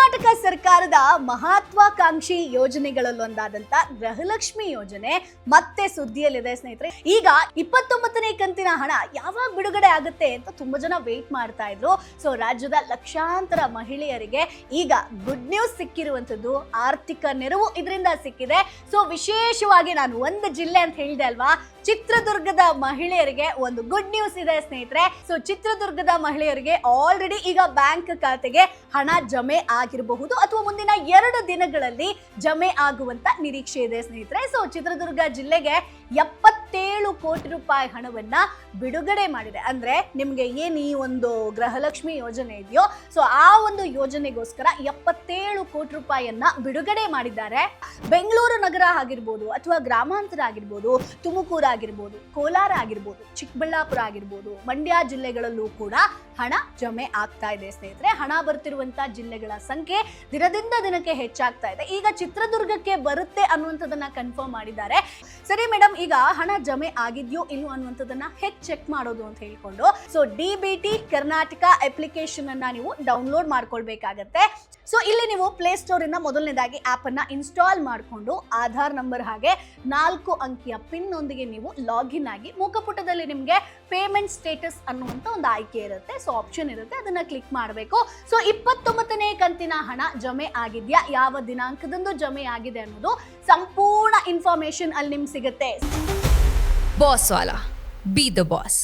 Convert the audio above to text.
ಕರ್ನಾಟಕ ಸರ್ಕಾರದ ಮಹತ್ವಾಕಾಂಕ್ಷಿ ಯೋಜನೆಗಳಲ್ಲೊಂದಾದಂತ ಗೃಹಲಕ್ಷ್ಮಿ ಯೋಜನೆ ಮತ್ತೆ ಸುದ್ದಿಯಲ್ಲಿದೆ ಸ್ನೇಹಿತರೆ. ಈಗ 29ನೇ ಕಂತಿನ ಹಣ ಯಾವಾಗ ಬಿಡುಗಡೆ ಆಗುತ್ತೆ ಅಂತ ತುಂಬಾ ಜನ ವೇಟ್ ಮಾಡ್ತಾ ಇದ್ರು. ಸೊ ರಾಜ್ಯದ ಲಕ್ಷಾಂತರ ಮಹಿಳೆಯರಿಗೆ ಈಗ ಗುಡ್ ನ್ಯೂಸ್ ಸಿಕ್ಕಿರುವಂತದ್ದು, ಆರ್ಥಿಕ ನೆರವು ಇದರಿಂದ ಸಿಕ್ಕಿದೆ. ಸೊ ವಿಶೇಷವಾಗಿ ನಾನು ಒಂದು ಜಿಲ್ಲೆ ಅಂತ ಹೇಳಿದೆ ಅಲ್ವಾ, ಚಿತ್ರದುರ್ಗದ ಮಹಿಳೆಯರಿಗೆ ಒಂದು ಗುಡ್ ನ್ಯೂಸ್ ಇದೆ ಸ್ನೇಹಿತರೆ. ಸೊ ಚಿತ್ರದುರ್ಗದ ಮಹಿಳೆಯರಿಗೆ ಆಲ್ರೆಡಿ ಈಗ ಬ್ಯಾಂಕ್ ಖಾತೆಗೆ ಹಣ ಜಮೆ ಆಗಿರಬಹುದು ಅಥವಾ ಮುಂದಿನ 2 ದಿನಗಳಲ್ಲಿ ಜಮೆ ಆಗುವಂತ ನಿರೀಕ್ಷೆ ಇದೆ ಸ್ನೇಹಿತರೆ. ಸೊ ಚಿತ್ರದುರ್ಗ ಜಿಲ್ಲೆಗೆ 77 ಕೋಟಿ ರೂಪಾಯಿ ಹಣವನ್ನ ಬಿಡುಗಡೆ ಮಾಡಿದೆ. ಅಂದ್ರೆ ನಿಮ್ಗೆ ಏನ್ ಈ ಒಂದು ಗೃಹಲಕ್ಷ್ಮಿ ಯೋಜನೆ ಇದೆಯೋ, ಸೊ ಆ ಒಂದು ಯೋಜನೆಗೋಸ್ಕರ 77 ಕೋಟಿ ರೂಪಾಯಿಯನ್ನ ಬಿಡುಗಡೆ ಮಾಡಿದ್ದಾರೆ. ಬೆಂಗಳೂರು ನಗರ ಆಗಿರ್ಬೋದು ಅಥವಾ ಗ್ರಾಮಾಂತರ ಆಗಿರ್ಬೋದು, ತುಮಕೂರು ಆಗಿರ್ಬೋದು, ಕೋಲಾರ ಆಗಿರ್ಬೋದು, ಚಿಕ್ಕಬಳ್ಳಾಪುರ ಆಗಿರ್ಬೋದು, ಮಂಡ್ಯ ಜಿಲ್ಲೆಗಳಲ್ಲೂ ಕೂಡ ಹಣ ಜಮೆ ಆಗ್ತಾ ಇದೆ ಸ್ನೇಹಿತರೆ. ಹಣ ಬರ್ತಿರುವಂತ ಜಿಲ್ಲೆಗಳ ಸಂಖ್ಯೆ ದಿನದಿಂದ ದಿನಕ್ಕೆ ಹೆಚ್ಚಾಗ್ತಾ ಇದೆ. ಈಗ ಚಿತ್ರದುರ್ಗಕ್ಕೆ ಬರುತ್ತೆ ಅನ್ನುವಂಥದ್ದನ್ನ ಕನ್ಫರ್ಮ್ ಮಾಡಿದ್ದಾರೆ. ಸರಿ ಮೇಡಮ್, ಈಗ ಹಣ ಜಮೆ ಆಗಿದ್ಯೋ ಇಲ್ವೋ ಅನ್ನುವಂಥದ್ದನ್ನ ಹೇಗೆ ಚೆಕ್ ಮಾಡೋದು ಅಂತ ಹೇಳ್ಕೊಂಡು, ಸೊ DBT ಕರ್ನಾಟಕ ಅಪ್ಲಿಕೇಶನ್ ಅನ್ನ ನೀವು ಡೌನ್ಲೋಡ್ ಮಾಡ್ಕೊಳ್ಬೇಕಾಗತ್ತೆ. ಸೊ ಇಲ್ಲಿ ನೀವು ಪ್ಲೇ ಸ್ಟೋರ್ ಇಂದ ಮೊದಲನೇದಾಗಿ ಆಪ್ ಅನ್ನ ಇನ್ಸ್ಟಾಲ್ ಮಾಡಿಕೊಂಡು ಆಧಾರ್ ನಂಬರ್ ಹಾಗೆ 4 ಅಂಕಿಯ ಪಿನ್ ಒಂದಿಗೆ ನೀವು ಲಾಗಿನ್ ಆಗಿ ಮುಖಪುಟದಲ್ಲಿ ನಿಮಗೆ ಪೇಮೆಂಟ್ ಸ್ಟೇಟಸ್ ಅನ್ನುವಂತ ಒಂದು ಆಯ್ಕೆ ಇರುತ್ತೆ. ಸೊ ಆಪ್ಷನ್ ಇರುತ್ತೆ, ಅದನ್ನ ಕ್ಲಿಕ್ ಮಾಡಬೇಕು. ಸೊ 29ನೇ ಕಂತಿನ ಹಣ ಜಮೆ ಆಗಿದ್ಯಾ, ಯಾವ ದಿನಾಂಕದಂದು ಜಮೆ ಆಗಿದೆ ಅನ್ನೋದು ಸಂಪೂರ್ಣ ಇನ್ಫಾರ್ಮೇಶನ್ ಅಲ್ಲಿ ನಿಮ್ಗೆ ಸಿಗುತ್ತೆ. Boss Wala. Be the boss.